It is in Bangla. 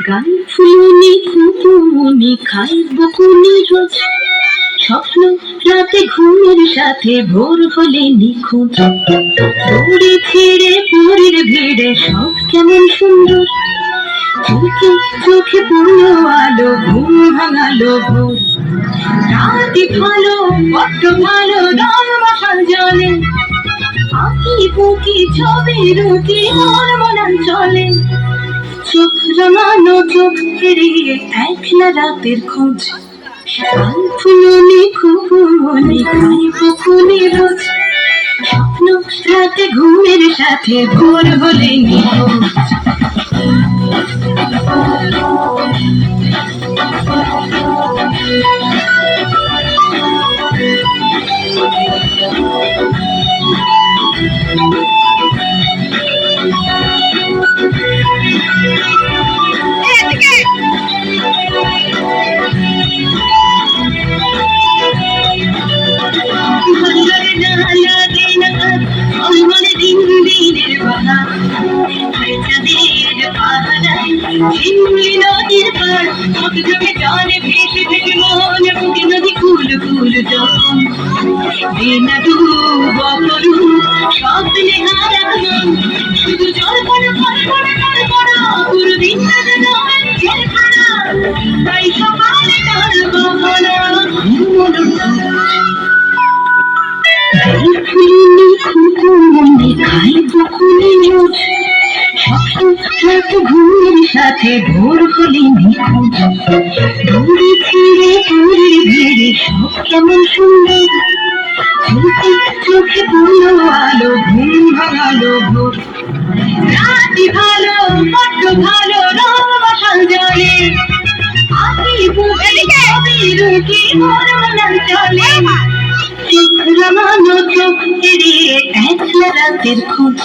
গান ফুলনি ফুটুনি খাই বকুনি রোজ, স্বপ্ন রাতে ঘুমের সাথে ভোর হলে নিখোঁজ। দৌড়ে ছিঁড়ে পুরীর ভিড়ে সব কেমন সুন্দর, চোখে চোখে পড়লো আলো, ঘুম ভাঙালো ভোর। রাতে ভালো বড্ড ভালো, রং মশাল জলে, আঁকি বুকি ছবি রুটি মন মনান চলে। চোখ রাঙানো চোখ এড়িয়ে একলা রাতের খোঁজ, গান ফুলনি খুবনি খাই বকুনি রোজ, স্বপ্ন রাতে ঘুমের সাথে ভোর হলে নিখোঁজ। নদীর পার জমে জলে ভেসে থেকে মনে বুকে নদী কুল কুল যখন দিন ডুব করু স্বপ্নে হারা মন, শুধু জল পড়ে পড়ে পড়ে জল পড়া পুরো দিন ছেড়ে খানা, তাই সকালে টাল কখনো ফুলনি খুকুনি খাই বকুনি রোজ, ঘুমের সাথে ভোর হলে নিখোঁজ। দৌড়ে ছিঁড়ে পুরীর ভিড়ে সব কেমন সুন্দর, চোখে চোখে পড়লো আলো, ঘুম ভাঙালো ভোর। রাতে ভালো বড্ড ভালো, রং মশাল জলে, আঁকি বুকে ছবি রুটি মন মনান চলে। চোখ রাঙানো চোখ এড়িয়ে একলা রাতের খোঁজ।